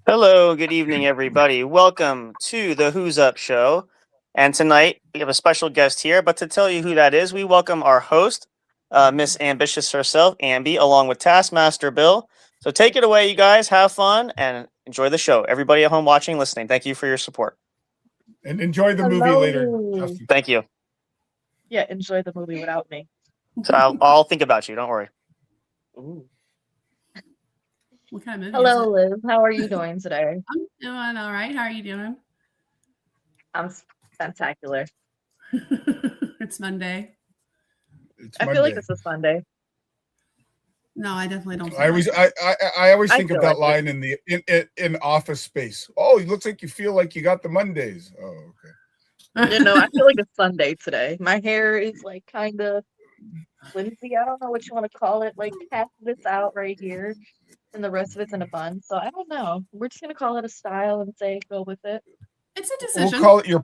Hello, good evening, everybody. Welcome to the Who's Up Show. And tonight we have a special guest here. But to tell you who that is, we welcome our host, Miss Ambitious herself, Ambi, along with Taskmaster Bill. So take it away, you guys. Have fun and enjoy the show. Everybody at home watching, listening, thank you for your support. And enjoy the movie later, Hello. Justin. Thank you. Yeah, enjoy the movie without me. So I'll think about you. Don't worry. Ooh. What kind of movie Hello, is Liz. How are you doing today? it? I'm doing all right. How are you doing? I'm spectacular. It's Monday. It's I feel like Monday. this is Sunday. No, I definitely don't. I always, like I always I think feel of that like line in Office Space. Oh, it looks like you feel like you got the Mondays. Oh, okay. You know, I feel like it's Sunday today. My hair is like kind of flimsy. I don't know what you want to call it. Like half of it's out right here, and the rest of it's in a bun. So I don't know. We're just gonna call it a style and say go with it. It's a We'll decision. call it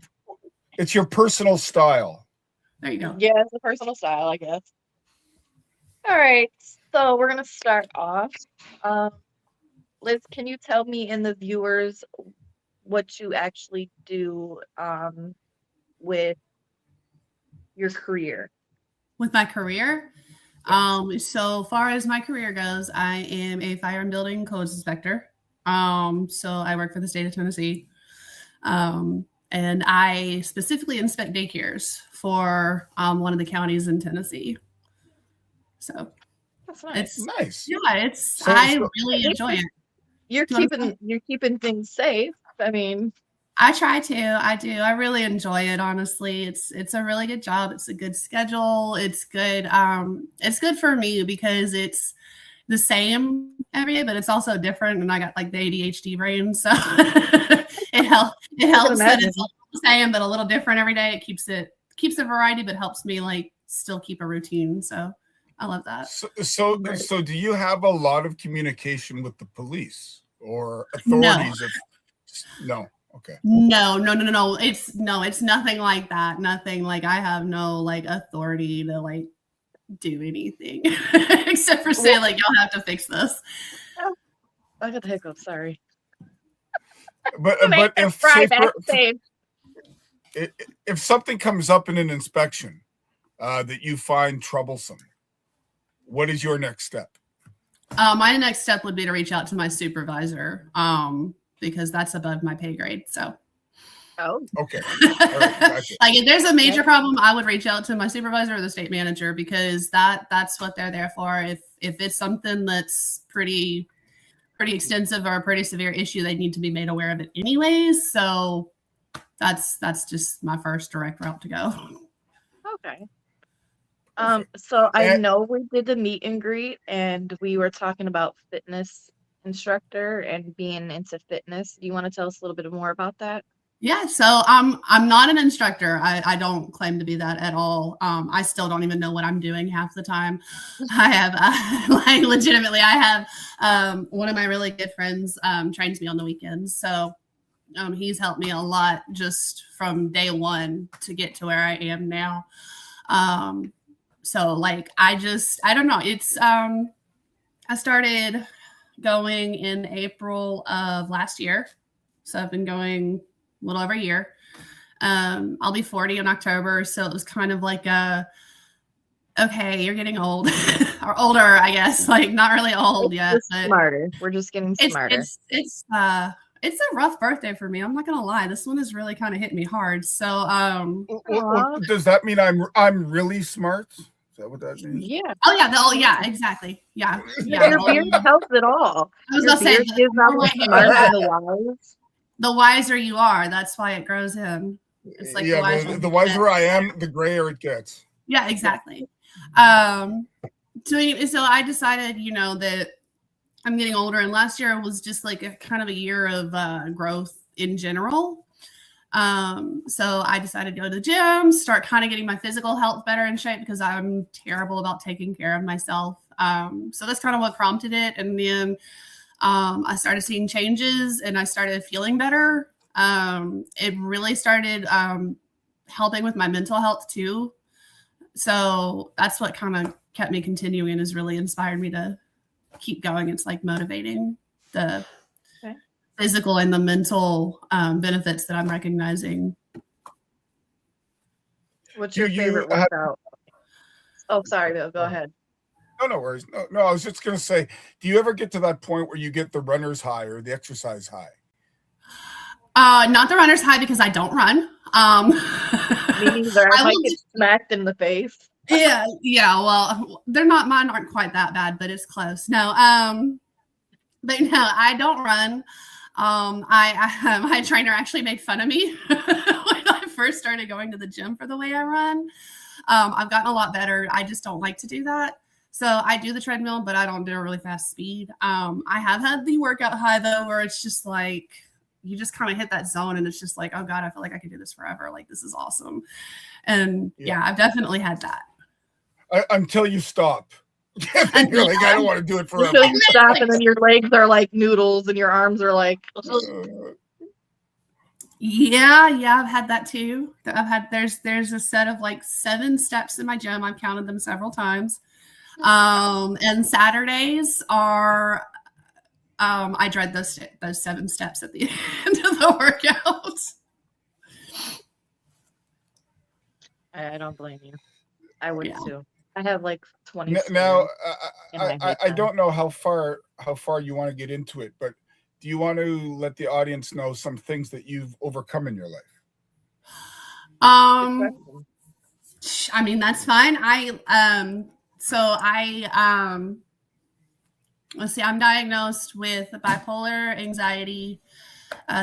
it's your personal style. There you go. Yeah, it's a personal style, I guess. All right, so we're gonna start off. Liz, can you tell me and the viewers what you actually do with your career? With my career, so far as my career goes, I am a fire and building codes inspector. So I work for the state of Tennessee. And I specifically inspect daycares for one of the counties in Tennessee. So That's nice. Nice. I really enjoy it. You're Do you wanna keeping things safe. I mean, I try to. I do. I really enjoy it, honestly. It's a really good job. It's a good schedule. It's good. It's good for me because it's the same every day, but it's also different. And I got like the ADHD brain, so it helps that imagine. it's all the same but a little different every day. It keeps a variety, but helps me like still keep a routine. So I love that. So do you have a lot of communication with the police or authorities? No. Okay. No. It's nothing like that. Nothing like I have no like authority to like do anything except for say like y'all have to fix this. I got the hiccups. Sorry. But if something comes up in an inspection that you find troublesome, what is your next step? My next step would be to reach out to my supervisor because that's above my pay grade. So okay. All right, gotcha. Like if there's a major problem, I would reach out to my supervisor or the state manager because that's what they're there for. If it's something that's pretty extensive or a pretty severe issue, they need to be made aware of it anyways. So that's just my first direct route to go. Okay. So I know we did the meet and greet and we were talking about fitness instructor and being into fitness. Do you want to tell us a little bit more about that? Yeah, so I'm not an instructor. I don't claim to be that at all. I still don't even know what I'm doing half the time. I have like legitimately, I have one of my really good friends trains me on the weekends. So he's helped me a lot just from day one to get to where I am now. So like I don't know. It's I started going in April of last year. So I've been going a little over a year. I'll be 40 in October. So it was kind of like okay, you're getting old or older, I guess. Like not really old yet. But Smarter. We're just getting smarter. It's a rough birthday for me. I'm not gonna lie. This one has really kind of hit me hard. So does that mean I'm really smart? Is that what that means? Yeah. Yeah, exactly. Yeah. Your beard helps it all. I was gonna say gives out the smart and the wise. The wiser you are, that's why it grows in. It's like the wiser I am, the grayer it gets. Yeah, exactly. So I decided, that I'm getting older, and last year was just like a kind of a year of growth in general. So I decided to go to the gym, start kind of getting my physical health better in shape because I'm terrible about taking care of myself. So that's kind of what prompted it. And then I started seeing changes and I started feeling better. It really started helping with my mental health too. So that's what kind of kept me continuing, has really inspired me to keep going. It's like motivating the physical and the mental benefits that I'm recognizing. What's your favorite workout? Oh, sorry, Bill. Go ahead. No worries. No, I was just going to say, do you ever get to that point where you get the runner's high or the exercise high? Not the runner's high because I don't run. Me neither. I might get smacked in the face. Yeah. Well, mine aren't quite that bad, but it's close. No, but no, I don't run. My trainer actually made fun of me when I first started going to the gym for the way I run. I've gotten a lot better. I just don't like to do that. So I do the treadmill, but I don't do a really fast speed. I have had the workout high though, where it's just like, you just kind of hit that zone and it's just like, oh God, I feel like I could do this forever. Like, this is awesome. And yeah I've definitely had that. Until you stop. You're like, I don't want to do it forever. Until you stop and then your legs are like noodles and your arms are like. Yeah, I've had that too. There's a set of like 7 steps in my gym. I've counted them several times. And Saturdays are, I dread those 7 steps at the end of the workout. I don't blame you. I would too. I have like 20. Now, I don't know how far you want to get into it, but do you want to let the audience know some things that you've overcome in your life? I mean, that's fine. Let's see, I'm diagnosed with bipolar, anxiety,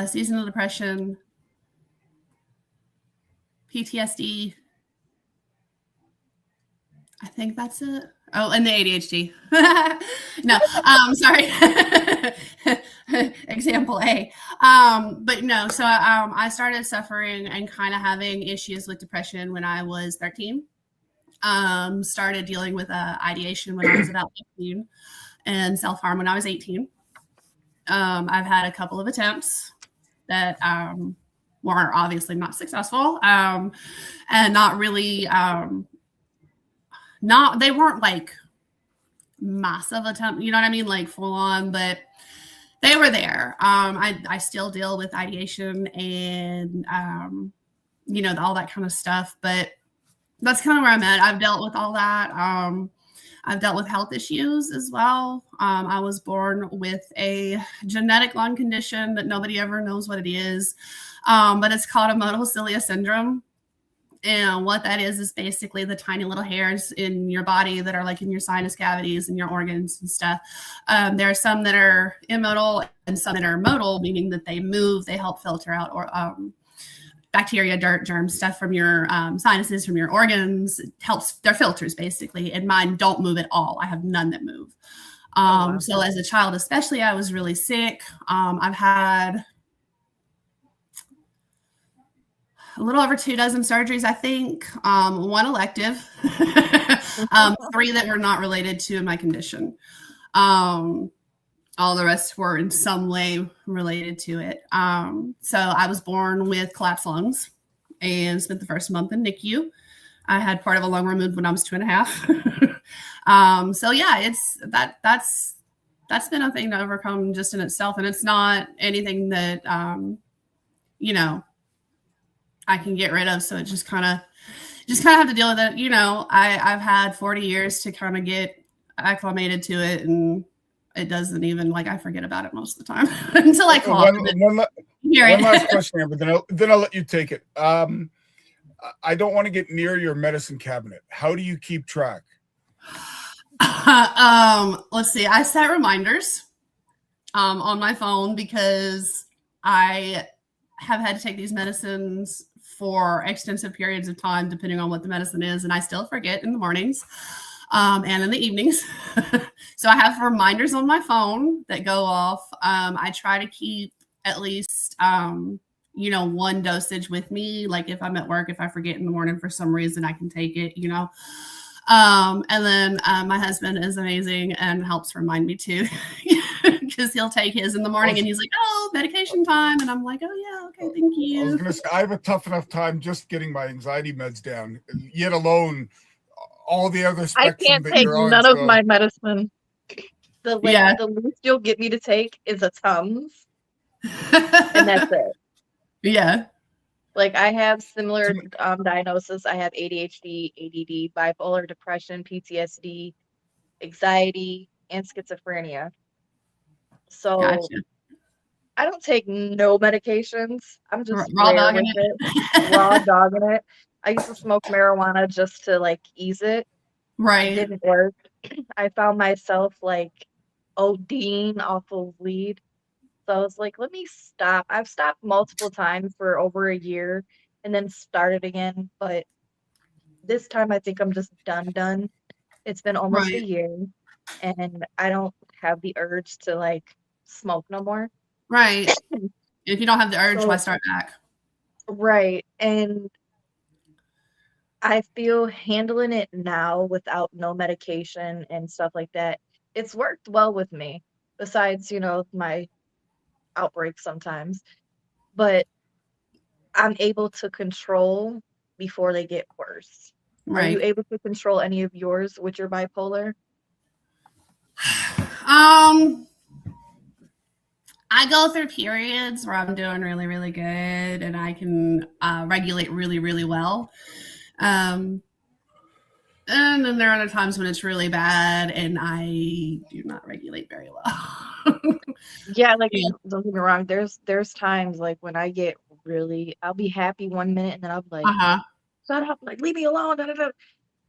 seasonal depression, PTSD. I think that's it. Oh, and the ADHD. No, sorry. Example A. But no, so I started suffering and kind of having issues with depression when I was 13. Started dealing with ideation when I was about 15 and self-harm when I was 18. I've had a couple of attempts that were obviously not successful and not really they weren't like massive attempt, you know what I mean? Like full on, but they were there. I still deal with ideation and, all that kind of stuff, but that's kind of where I'm at. I've dealt with all that. I've dealt with health issues as well. I was born with a genetic lung condition that nobody ever knows what it is, but it's called a motocilia syndrome. And what that is basically the tiny little hairs in your body that are like in your sinus cavities and your organs and stuff. There are some that are immotile and some that are motile, meaning that they move, they help filter out or bacteria, dirt, germs, stuff from your sinuses, from your organs. It helps, they're filters basically, and mine don't move at all. I have none that move. So as a child especially, I was really sick. I've had a little over 24 surgeries, I think. 1 elective, 3 that were not related to my condition. All the rest were in some way related to it. So I was born with collapsed lungs and spent the first month in NICU. I had part of a lung removed when I was 2.5. So yeah, that's been a thing to overcome just in itself. And it's not anything that, I can get rid of. So it just kind of have to deal with it. I've had 40 years to kind of get acclimated to it, and it doesn't even, like, I forget about it most of the time until I call it. One last question, but then I'll let you take it. I don't want to get near your medicine cabinet. How do you keep track? Let's see. I set reminders on my phone because I have had to take these medicines for extensive periods of time, depending on what the medicine is. And I still forget in the mornings and in the evenings. So I have reminders on my phone that go off. I try to keep at least, 1 dosage with me. Like if I'm at work, if I forget in the morning for some reason, I can take it, And then my husband is amazing and helps remind me too, because he'll take his in the morning and he's like, "Oh, medication time," and I'm like, "Oh yeah, okay, thank you." I was gonna say, I have a tough enough time just getting my anxiety meds down, yet alone all the other spectrum. I can't take none of my medicine. The least you'll get me to take is a Tums, and that's it. Yeah. Like I have similar diagnosis. I have ADHD, ADD, bipolar depression, PTSD, anxiety, and schizophrenia. So Gotcha. I don't take no medications. I'm just Raw rare dogging with it. it. Raw dogging it. I used to smoke marijuana just to like ease it. It Right. didn't work. I found myself like ODing off of weed. So I was like, let me stop. I've stopped multiple times for over a year and then started again. But this time I think I'm just done. It's been almost a Right. year and I don't have the urge to like smoke no more. Right. If you don't have the urge, why start back? Right. And I feel handling it now without no medication and stuff like that, it's worked well with me. Besides, my outbreaks sometimes. But I'm able to control before they get worse. Are you Right. able to control any of yours with your bipolar? I go through periods where I'm doing really, really good and I can regulate really, really well. And then there are other times when it's really bad and I do not regulate very well. Yeah, like don't get me wrong. There's times like when I get I'll be happy one minute and then I'll be like, shut up, like leave me alone. Da, da, da.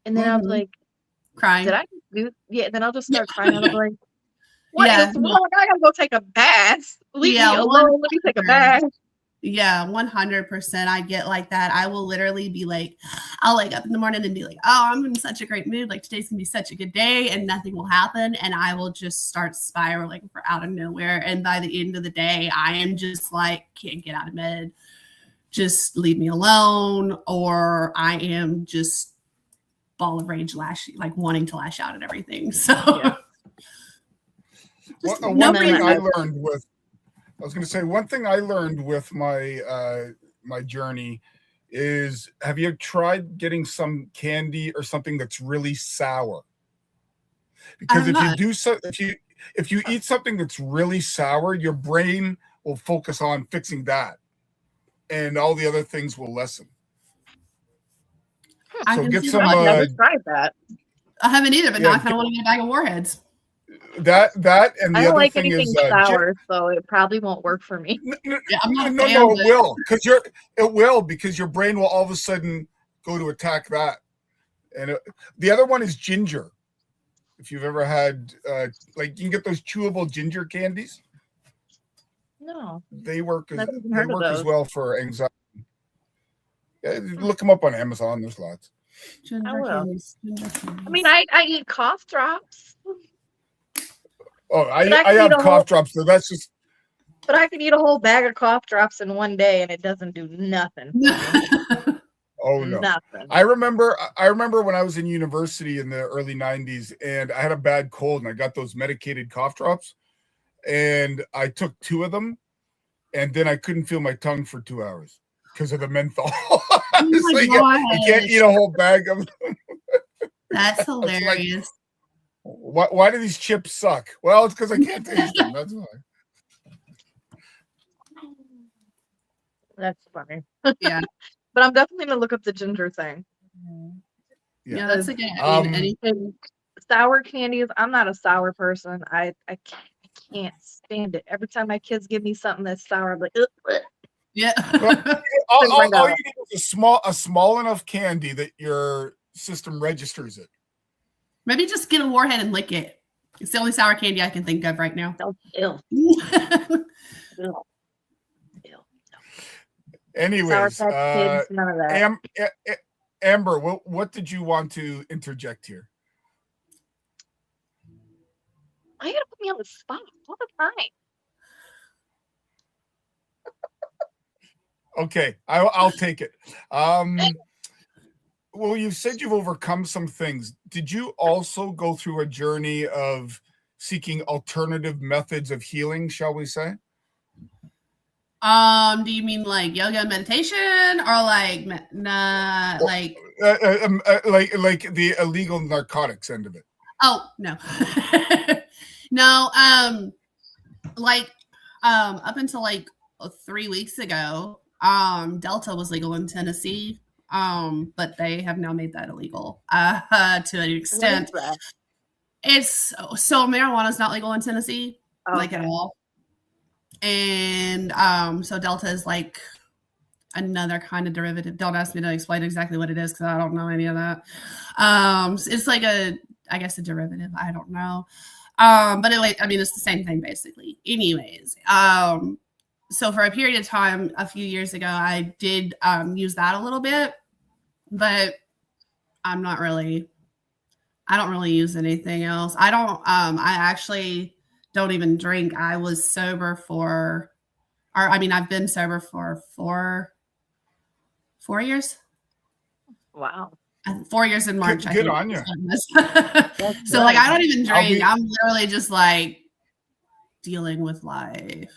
And then I'll be like, crying. did I just do? Yeah, then I'll just start crying and I'll be like, what is no. wrong? I gotta go take a bath. Leave me alone. Let me take a bath. Yeah, 100%. I get like that. I will literally be like, I'll wake up in the morning and be like, oh, I'm in such a great mood. Like today's gonna be such a good day and nothing will happen. And I will just start spiraling for out of nowhere. And by the end of the day, I am just like, can't get out of bed. Just leave me alone. Or I am just ball of rage wanting to lash out at everything. So yeah. One thing I learned with one thing I learned with my my journey is, have you tried getting some candy or something that's really sour? Because if you eat something that's really sour, your brain will focus on fixing that, and all the other things will lessen. So get some. I've never tried that. I haven't either, but now I kind of want to get a bag of Warheads. That and the I don't other like thing anything is sour, so it probably won't work for me. No, it will because your brain will all of a sudden go to attack that. And the other one is ginger. If you've ever had you can get those chewable ginger candies. No, they work as well for anxiety. Yeah, look them up on Amazon. There's lots. I will. I mean, I eat cough drops. Oh, I have cough drops, so that's just. But I can eat a whole bag of cough drops in one day, and it doesn't do nothing. Oh no! Nothing. I remember when I was in university in the early '90s, and I had a bad cold, and I got those medicated cough drops, and I took 2 of them, and then I couldn't feel my tongue for 2 hours because of the menthol. You can't eat a whole bag of them. That's hilarious. Why do these chips suck? Well, it's because I can't taste them. That's why. That's funny. Yeah. But I'm definitely going to look up the ginger thing. Yeah, that's a good. Anything sour candies. I'm not a sour person. I can't stand it. Every time my kids give me something that's sour, I'm like, ugh. Yeah. all you need is a small enough candy that your system registers it. Maybe just get a Warhead and lick it. It's the only sour candy I can think of right now. Oh, ew. Ew. Anyways, kids, none of that. Amber, what did you want to interject here? Why you gotta put me on the spot all the time? Okay, I'll take it. Well, you said you've overcome some things. Did you also go through a journey of seeking alternative methods of healing, shall we say? Do you mean like yoga and meditation, or like like the illegal narcotics end of it? Oh no, no. Like Up until like 3 weeks ago, Delta was legal in Tennessee, but they have now made that illegal to an What is extent. that? It's so marijuana is not legal in Tennessee, like at Okay. all. And so Delta is like another kind of derivative. Don't ask me to explain exactly what it is because I don't know any of that. It's like I guess a derivative. I don't know. But anyway, I mean, it's the same thing basically. Anyways, so for a period of time, a few years ago, I did use that a little bit, but I don't really use anything else. I actually don't even drink. I was sober I've been sober for 4 years. Wow. 4 years in March. Good on you. So like, I don't even I'll drink. be- I'm literally just like dealing with life.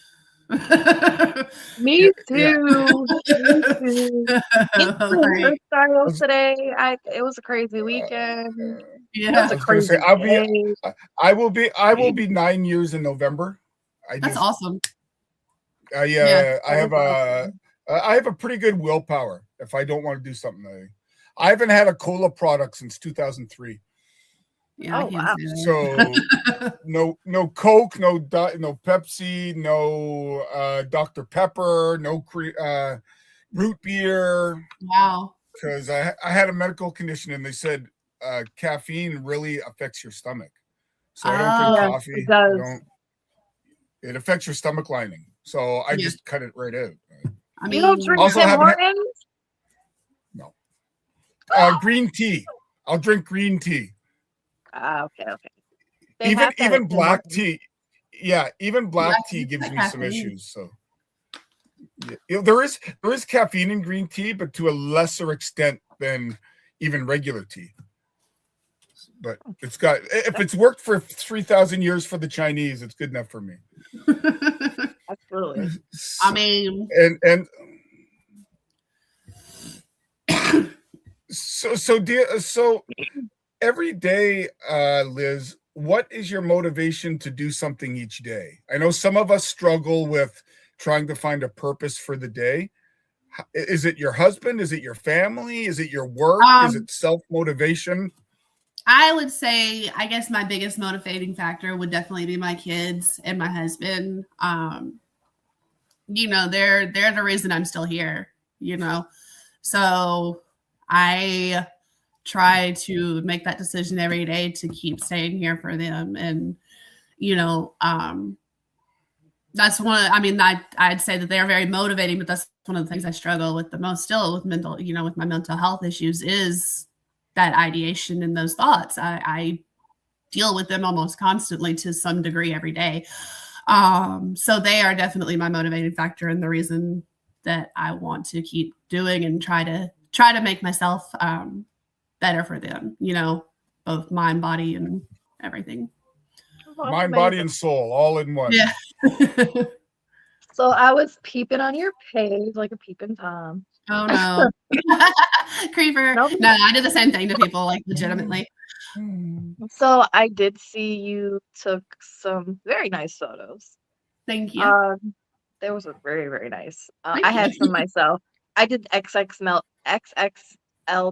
Me too. Yeah. Me too. Like, Hairstyles today. It was a crazy weekend. It yeah, was a I was gonna crazy say day. I will be 9 years in November. that's awesome. I have a pretty good willpower if I don't want to do something. I haven't had a cola product since 2003. Yeah, Oh, I can't wow. say So no Coke, no Pepsi, no Dr. Pepper, no root beer. Wow. Because I had a medical condition and they said caffeine really affects your stomach. So I don't drink Yes, coffee. it does. It affects your stomach lining. So I Yeah. just cut it right out. I You don't mean, drink Also Tim haven't had- Hortons? Green tea. I'll drink green tea. Okay. They have that Even at black Tim tea. Yeah, even black Black tea tea gives has me some caffeine. issues. So yeah, there is caffeine in green tea, but to a lesser extent than even regular tea. But it's got, if it's worked for 3,000 years for the Chinese, it's good enough for me. Hortons. Absolutely. I mean, and so every day, Liz, what is your motivation to do something each day? I know some of us struggle with trying to find a purpose for the day. Is it your husband? Is it your family? Is it your work? Is it self-motivation? I would say, I guess my biggest motivating factor would definitely be my kids and my husband. They're the reason I'm still here, So I try to make that decision every day to keep staying here for them. And, that's I'd say that they're very motivating, but that's one of the things I struggle with the most still with with my mental health issues is that ideation and those thoughts. I deal with them almost constantly to some degree every day. So they are definitely my motivating factor and the reason that I want to keep doing and try to make myself better for them, both mind, body, and everything. Oh, Mind, amazing. body, and soul, all in one. Yeah. So I was peeping on your page like a peeping Tom. Oh no. Creeper. Nope. No, I do the same thing to people, like legitimately. So I did see you took some very nice photos. Thank you. They were very, very nice. Thank I had you. some myself. I did XXL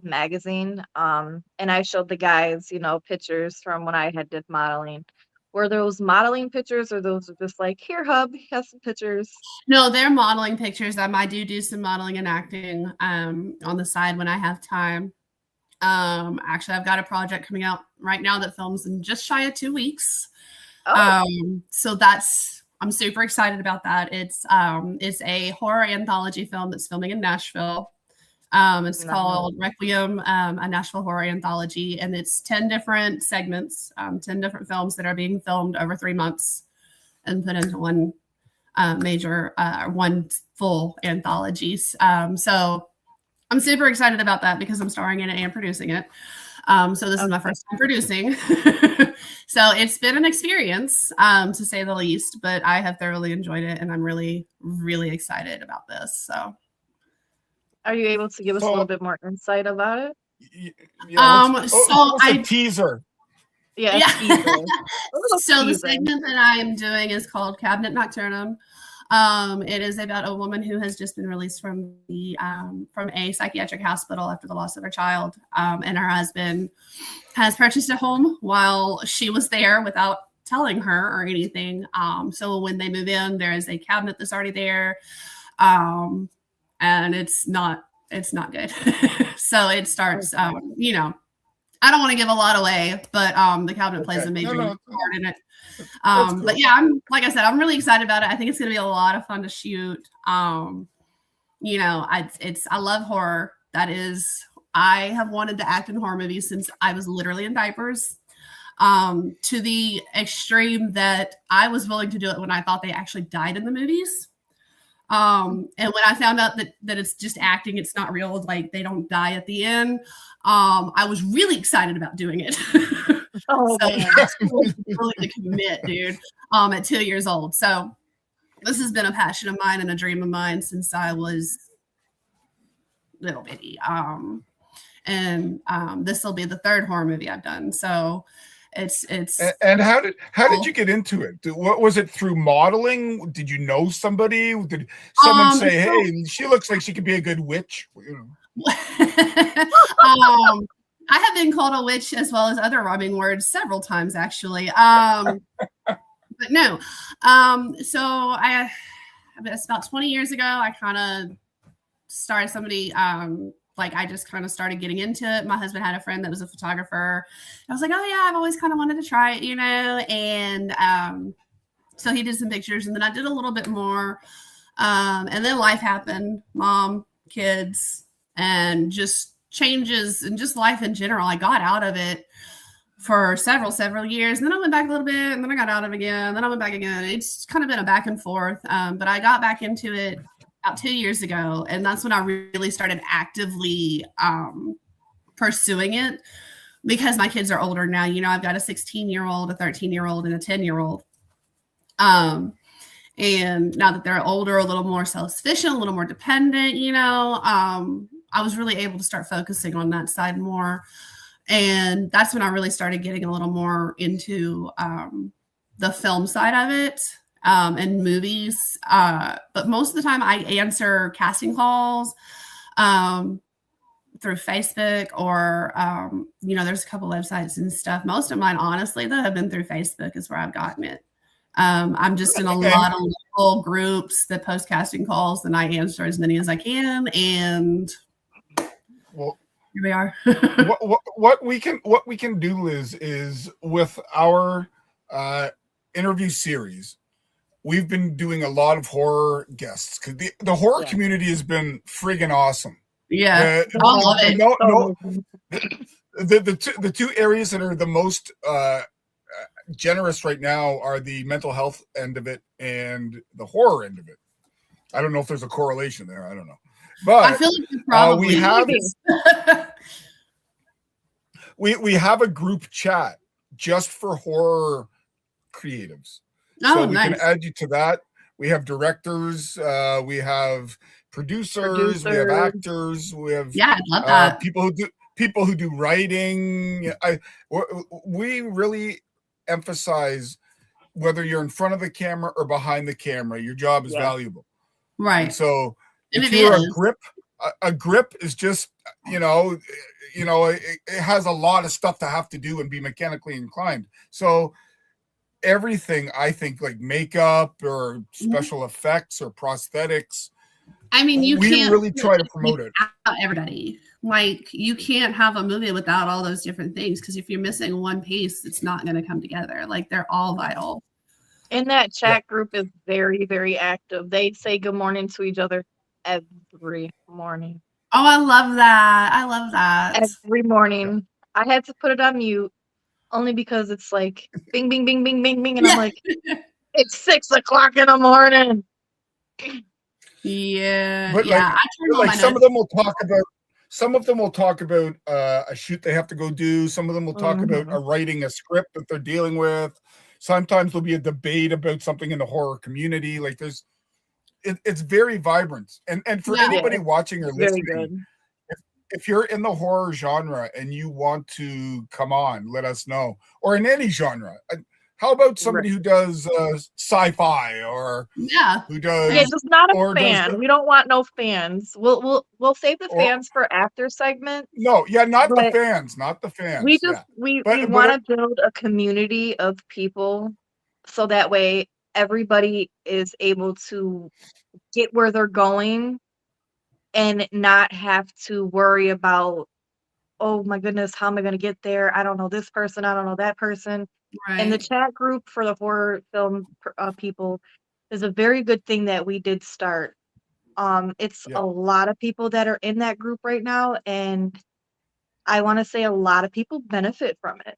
magazine. And I showed the guys, pictures from when I did modeling. Were those modeling pictures or those are just like, here, hub, have some pictures? No, they're modeling pictures. I do some modeling and acting on the side when I have time. Actually, I've got a project coming out right now that films in just shy of 2 weeks. Oh, So I'm super excited about that. It's a horror anthology film that's filming in Nashville. It's called Requiem, a Nashville horror anthology, and it's 10 different segments, 10 different films that are being filmed over 3 months and put into one one full anthology. So I'm super excited about that because I'm starring in it and producing it. So this is my first time producing. So it's been an experience, to say the least, but I have thoroughly enjoyed it and I'm really, really excited about this. So are you able to give us a little bit more insight about it? What's a teaser? Yeah, Yeah. teaser. A little So the teaser. segment that I am doing is called Cabinet Nocturnum. It is about a woman who has just been released from a psychiatric hospital after the loss of her child, and her husband has purchased a home while she was there without telling her or anything. So when they move in, there is a cabinet that's already there, and it's not good. So it starts, I don't want to give a lot away, but the cabinet plays a major part in it. Cool. But yeah, like I said, I'm really excited about it. I think it's going to be a lot of fun to shoot. I love horror. I have wanted to act in horror movies since I was literally in diapers, to the extreme that I was willing to do it when I thought they actually died in the movies. And when I found out that it's just acting, it's not real, like they don't die at the end, I was really excited about doing it. Oh, So man. that's really to commit, dude, at 2 years old. So this has been a passion of mine and a dream of mine since I was little bitty. And this will be the third horror movie I've done. So it's And how did you get into it? What was it, through modeling? Did you know somebody? Did someone say, "Hey, she looks like she could be a good witch"? I have been called a witch as well as other rhyming words several times, actually. But no. So it's about 20 years ago, I kind of started I just kind of started getting into it. My husband had a friend that was a photographer. I was like, oh yeah, I've always kind of wanted to try it, and so he did some pictures, and then I did a little bit more. And then life happened, mom, kids, and just changes and just life in general. I got out of it for several years, and then I went back a little bit, and then I got out of it again, then I went back again. It's kind of been a back and forth, but I got back into it about 2 years ago, and that's when I really started actively pursuing it, because my kids are older now. I've got a 16-year-old, a 13-year-old, and a 10-year-old. And now that they're older, a little more self-sufficient, a little more dependent, I was really able to start focusing on that side more. And that's when I really started getting a little more into the film side of it, and movies. But most of the time I answer casting calls through Facebook, or, there's a couple websites and stuff. Most of mine, honestly, though, have been through Facebook is where I've gotten it. I'm just in a lot of local groups that post casting calls, and I answer as many as I can. And well, here we are. what we can do, Liz, is with our interview series, we've been doing a lot of horror guests, because the horror community has been friggin' awesome. Yeah, I love it. The two areas that are the most generous right now are the mental health end of it and the horror end of it. I don't know if there's a correlation there. I don't know, but I feel like probably we have a group chat just for horror creatives. Oh, so we nice. can add you to that. We have directors, we have producers, we have actors, we have I'd love that. people who do writing. We really emphasize, whether you're in front of the camera or behind the camera, your job is valuable. Right. And so if you're a grip is just, it has a lot of stuff to have to do and be mechanically inclined. So everything, I think, like makeup or special effects or prosthetics, I mean, we can't really try to promote it. Everybody, like, you can't have a movie without all those different things, because if you're missing one piece, it's not going to come together. Like, they're all vital. And that chat group is very, very active. They say good morning to each other every morning. Oh, I love that. Every morning. I had to put it on mute only because it's like bing, bing, bing, bing, bing, bing. And I'm like, it's 6 o'clock in the morning. Yeah. But some of them will talk about a shoot they have to go do. Some of them will talk about writing a script that they're dealing with. Sometimes there'll be a debate about something in the horror community. Like it's very vibrant. And for anybody watching or listening, if you're in the horror genre and you want to come on, let us know. Or in any genre. How about somebody who does sci-fi or who does Yeah, just not a or fan. does We don't want no fans. We'll save the or fans for after segment. no, yeah, not the But fans, not the fans. we just Yeah. we But want to build a community of people so that way everybody is able to get where they're going and not have to worry about, oh my goodness, how am I going to get there? I don't know this person, I don't know that person. And the Right. chat group for the horror film people is a very good thing that we did start. It's yeah. a lot of people that are in that group right now, and I want to say a lot of people benefit from it.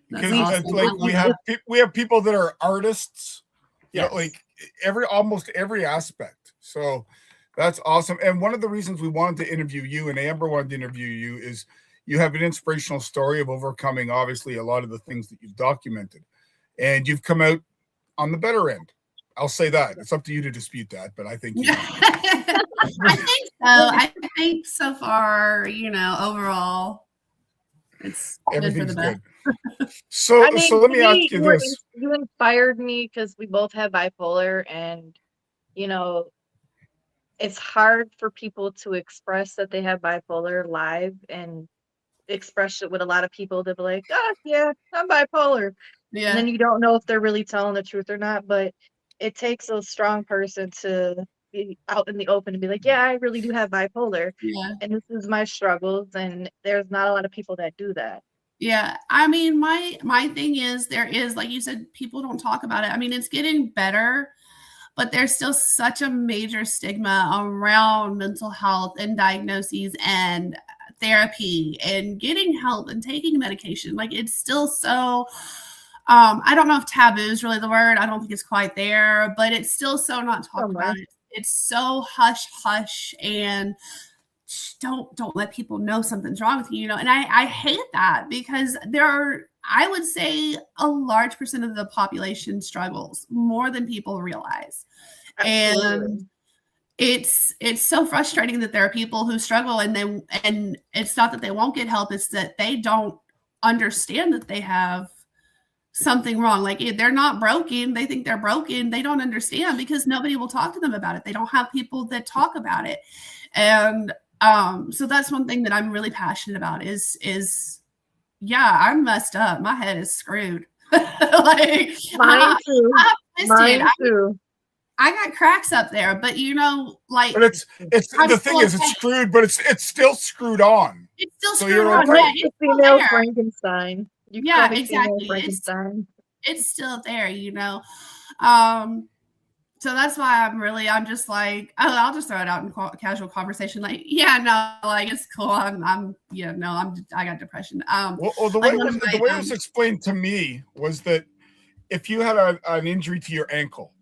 That's Because it's awesome. like I we love have that. we have people that are artists, you know, Yes. like almost every aspect. So that's awesome. And one of the reasons we wanted to interview you and Amber wanted to interview you is you have an inspirational story of overcoming obviously a lot of the things that you've documented. And you've come out on the better end. I'll say that. It's up to you to dispute that, but I think you I think so. I think so far, overall, it's been for everything's the best. good. So I mean, so let to me ask you you were this. you inspired me because we both have bipolar, and you know, it's hard for people to express that they have bipolar live and express it with a lot of people. They'll be like, "Oh, yeah, I'm bipolar," and then Yeah. you don't know if they're really telling the truth or not. But it takes a strong person to be out in the open and be like, "Yeah, I really do have bipolar, Yeah. and this is my struggles." And there's not a lot of people that do that. Yeah. I mean, my thing is there is, like you said, people don't talk about it. I mean, it's getting better, but there's still such a major stigma around mental health and diagnoses and therapy and getting help and taking medication. Like it's still so I don't know if taboo is really the word. I don't think it's quite there, but it's still so not talked Somewhere. about. It's so hush hush and don't let people know something's wrong with you, and I hate that because there are, I would say, a large percent of the population struggles more than people realize. Absolutely. And it's so frustrating that there are people who struggle and it's not that they won't get help, it's that they don't understand that they have something wrong. Like they're not broken, they think they're broken, they don't understand because nobody will talk to them about it. They don't have people that talk about it. And so that's one thing that I'm really passionate about is yeah, I'm messed up. My head is screwed. Like Mine too. I'm twisted. Mine too. I got cracks up there, but like But it's I'm the thing still is it's screwed, but it's still screwed on. it's still So screwed you're on. okay. Yeah, The it's still female there. Frankenstein. You can Yeah, call me female exactly. Frankenstein. It's still there, So that's why I'm just like, oh, I'll just throw it out in casual conversation. Like, yeah, no, like it's cool. I got depression. Well, the like way one of my, it was explained to me was that if you had an injury to your ankle,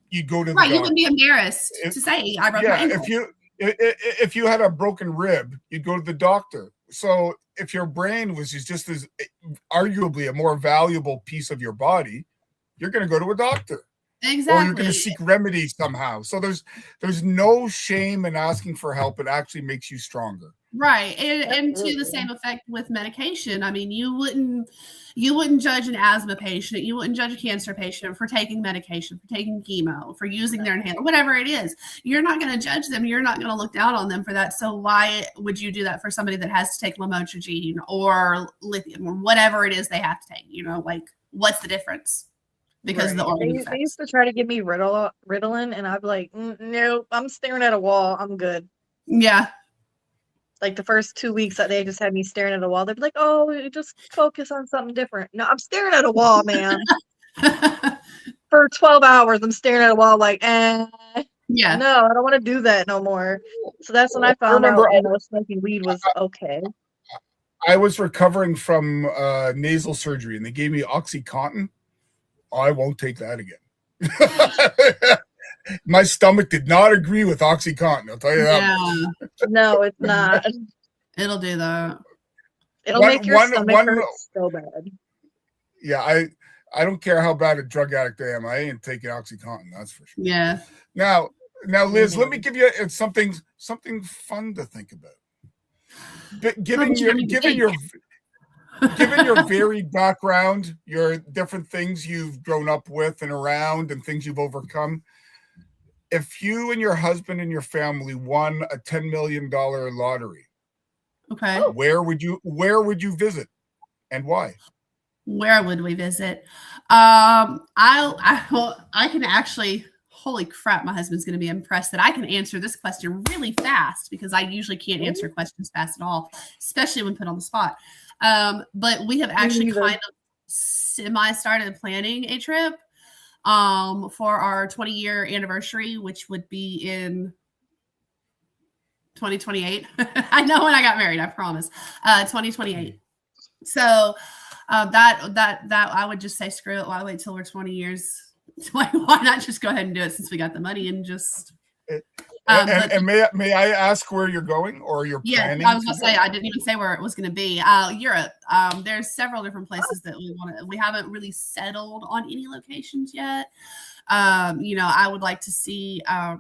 you go to the right, you doctor. wouldn't be embarrassed to say I broke my ankle. If you had a broken rib, you'd go to the doctor. So if your brain was just as arguably a more valuable piece of your body, you're going to go to a doctor. Exactly. Or you're going to seek remedy somehow. So there's no shame in asking for help. It actually makes you stronger. Right. And to the same effect with medication. I mean, you wouldn't judge an asthma patient, you wouldn't judge a cancer patient for taking medication, for taking chemo, for using their inhaler, whatever it is. You're not going to judge them. You're not going to look down on them for that. So why would you do that for somebody that has to take lamotrigine or lithium or whatever it is they have to take? Like what's the difference? Because of the organ effects. They used to try to give me Ritalin, and I'd be like, nope, I'm staring at a wall. I'm good. Yeah. Like the first 2 weeks that they just had me staring at a wall, they'd be like, oh, just focus on something different. No, I'm staring at a wall, man. For 12 hours, I'm staring at a wall like, yeah. no, I don't want to do that no more. So that's when I found out smoking weed was okay. I was recovering from nasal surgery, and they gave me OxyContin. I won't take that again. My stomach did not agree with OxyContin. I'll tell you that. Yeah. No, it's not. It'll do that. It'll make your stomach hurt so bad. Yeah, I don't care how bad a drug addict I am. I ain't taking OxyContin. That's for sure. Yeah. Now, Now, Liz, let me give you something fun to think about. Given your varied background, your different things you've grown up with and around, and things you've overcome, if you and your husband and your family won a $10 million lottery, Okay. where would you visit, and why? Where would we visit? I can actually. Holy crap! My husband's going to be impressed that I can answer this question really fast, because I usually can't answer questions fast at all, especially when put on the spot. But we have actually kind of semi-started planning a trip for our 20-year anniversary, which would be in 2028. I know when I got married, I promise. 2028. So that I would just say screw it. Why wait till we're 20 years? Why not just go ahead and do it since we got the money and just. And may I ask where you're going, or you're planning? Yeah, I was going to say, I didn't even say where it was going to be. Europe. There's several different places that we haven't really settled on any locations yet. I would like to see. Oh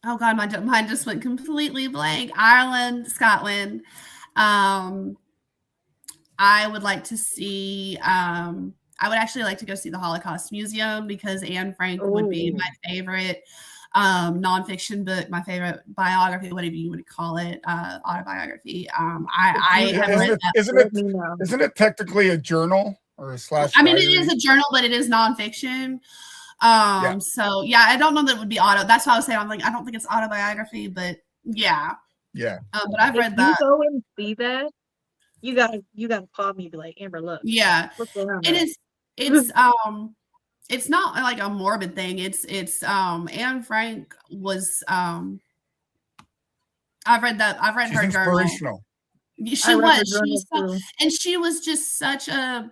God, my mind just went completely blank. Ireland, Scotland. I would like to see. I would actually like to go see the Holocaust Museum, because Anne Frank would be my favorite nonfiction book, my favorite biography, whatever you would call it, autobiography. I have read that. Isn't it technically a journal or a slash? I mean, it is a journal, but it is nonfiction. So yeah, I don't know that it would be auto. That's why I was saying, I'm like, I don't think it's autobiography, but yeah. Yeah. But I've read that. You go and see that. You gotta call me and be like, Amber, look. Yeah. It's not like a morbid thing. It's Anne Frank was I've read her inspirational. Journal. She was just such a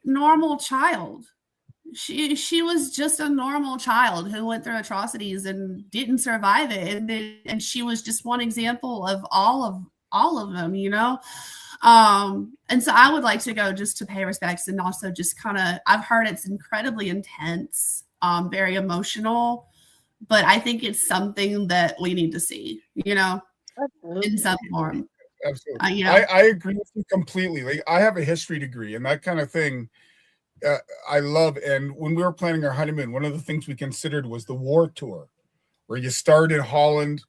normal child. She was just a normal child who went through atrocities and didn't survive it, and she was just one example of all of them, and so I would like to go just to pay respects, and also just kind of, I've heard it's incredibly intense, very emotional, but I think it's something that we need to see, in some form. Absolutely. I agree with you completely. Like, I have a history degree, and that kind of thing I love. And when we were planning our honeymoon, one of the things we considered was the war tour, where you start in Holland,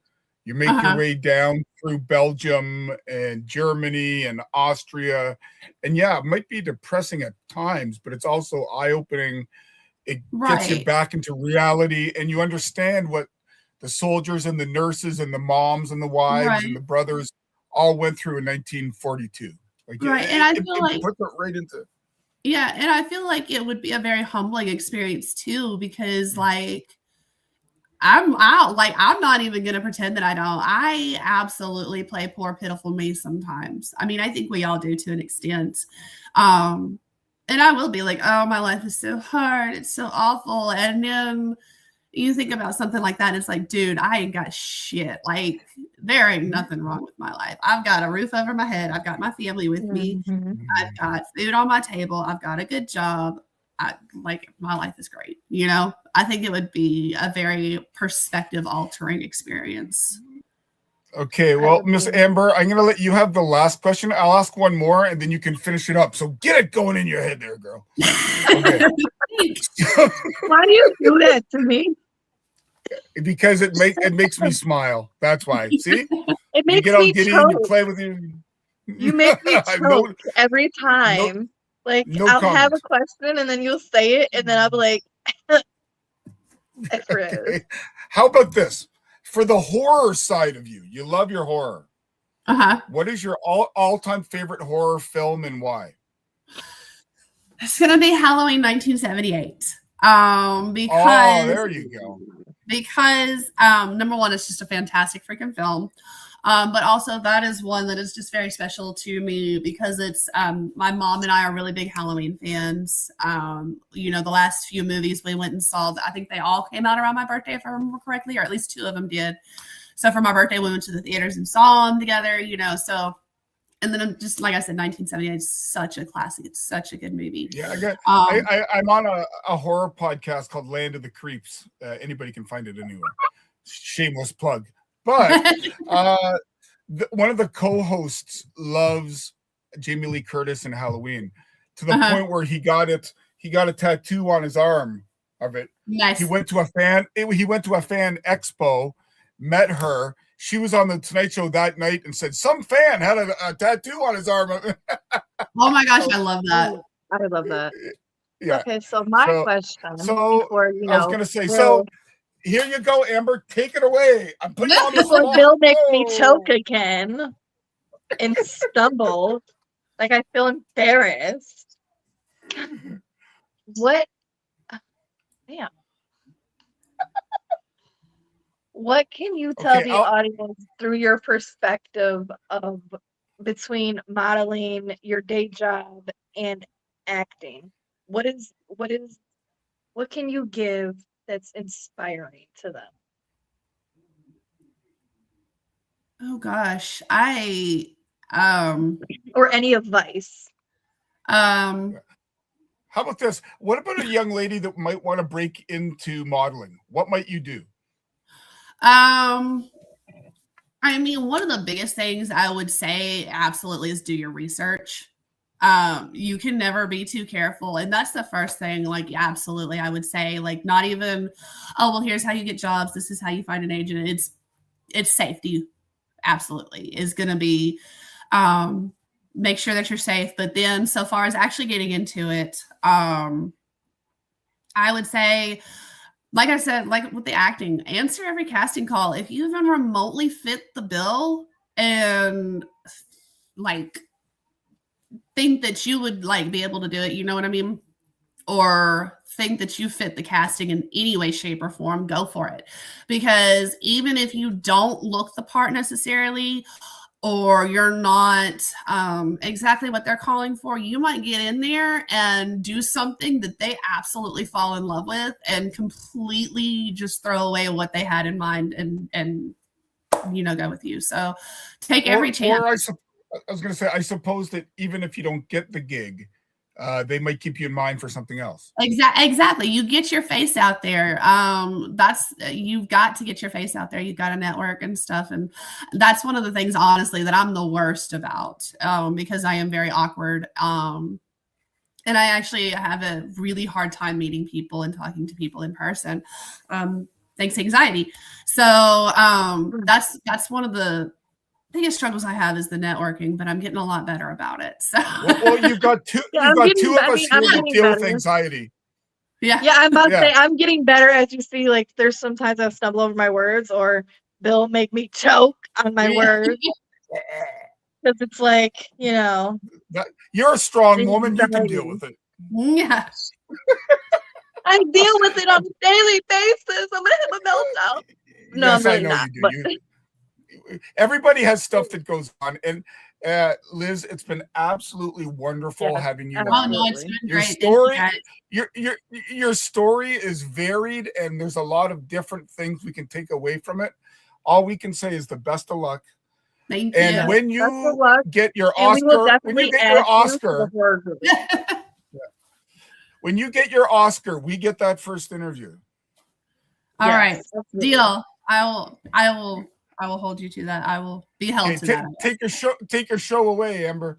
you make your way down through Belgium and Germany and Austria. And yeah, it might be depressing at times, but it's also eye-opening. It gets you back into reality, and you understand what the soldiers and the nurses and the moms and the wives and the brothers all went through in 1942. Like, and I feel like put that right into. Yeah, and I feel like it would be a very humbling experience too, because like I'm not even gonna pretend that I don't. I absolutely play poor, pitiful me sometimes. I mean, I think we all do to an extent. And I will be like, oh, my life is so hard, it's so awful. And then you think about something like that, and it's like, dude, I ain't got shit. Like, there ain't nothing wrong with my life. I've got a roof over my head. I've got my family with me. I've got food on my table. I've got a good job. My life is great. I think it would be a very perspective altering experience. Okay, well, Miss Amber, I'm going to let you have the last question. I'll ask one more, and then you can finish it up. So get it going in your head there, girl. Okay. Why do you do that to me? Because it makes me smile. That's why. See? It makes you get all me giddy choke. and you play with you. You make me choke every time. I'll have a question, and then you'll say it, and then I'll be like, okay. How about this? For the horror side of you, you love your horror. What is your all-time favorite horror film, and why? It's gonna be Halloween 1978. Because there you go. Because number one, it's just a fantastic freaking film. But also that is one that is just very special to me because it's my mom and I are really big Halloween fans. The last few movies we went and saw, I think they all came out around my birthday, if I remember correctly, or at least two of them did. So for my birthday, we went to the theaters and saw them together, so And then I'm just like I said, 1978 is such a classic. It's such a good movie. Yeah, I'm on a horror podcast called Land of the Creeps. Anybody can find it anywhere. Shameless plug. But one of the co-hosts loves Jamie Lee Curtis and Halloween to the point where he got a tattoo on his arm of it. Nice. He went to a fan expo, met her. She was on the Tonight Show that night and said some fan had a tattoo on his arm. Oh my gosh, I love that. I love that. Yeah. Okay, so my question. So before, I was gonna say, so here you go, Amber. Take it away. I'm putting on the spot. Bill makes me choke again and stumble. Like I feel embarrassed. What? Damn. What can you tell the audience through your perspective of between modeling, your day job, and acting? What can you give that's inspiring to them? Oh gosh, or any advice. How about this? What about a young lady that might want to break into modeling? What might you do? I mean, one of the biggest things I would say absolutely is do your research. You can never be too careful. And that's the first thing, like, absolutely, I would say, like, not even, oh, well, here's how you get jobs. This is how you find an agent. It's safety. Absolutely is going to be, make sure that you're safe. But then so far as actually getting into it, I would say, like I said, like with the acting, answer every casting call. If you even remotely fit the bill and like think that you would like be able to do it, you know what I mean? Or think that you fit the casting in any way, shape, or form, go for it. Because even if you don't look the part necessarily, or you're not exactly what they're calling for, you might get in there and do something that they absolutely fall in love with and completely just throw away what they had in mind and go with you. So take every chance. I was going to say, I suppose that even if you don't get the gig, they might keep you in mind for something else. Exactly. You get your face out there. You've got to get your face out there. You've got to network and stuff. And that's one of the things, honestly, that I'm the worst about, because I am very awkward. And I actually have a really hard time meeting people and talking to people in person. Thanks to anxiety. So that's one of the biggest struggles I have is the networking, but I'm getting a lot better about it. So well you've got two of us here that deal with anxiety. Yeah, I'm about to say I'm getting better. As you see, like there's sometimes I stumble over my words or Bill make me choke on my words. Because it's like, you're a strong woman, you can deal with it. Yeah. I deal with it on a daily basis. I'm gonna have a meltdown. No, yes, I'm really not. But everybody has stuff that goes on, and Liz, it's been absolutely wonderful having you on. Oh, no, it's been Your great. your story is varied, and there's a lot of different things we can take away from it. All we can say is the best of luck. Thank you. And when you get your Oscar, when you get your Oscar, we get that first interview. All right, absolutely. Deal. I will hold you to that. I will be held to that. Take your show away, Amber.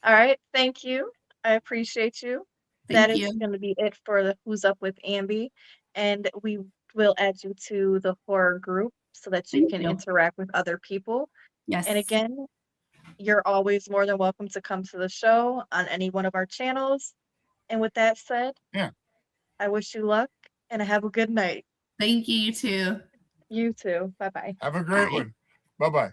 All right. Thank you. I appreciate you. That is going to be it for the Who's Up with Ambi. And we will add you to the horror group so that you can interact with other people. Yes. And again, you're always more than welcome to come to the show on any one of our channels. And with that said, I wish you luck and have a good night. Thank you, you too. You too. Bye-bye. Have a great one. Bye-bye.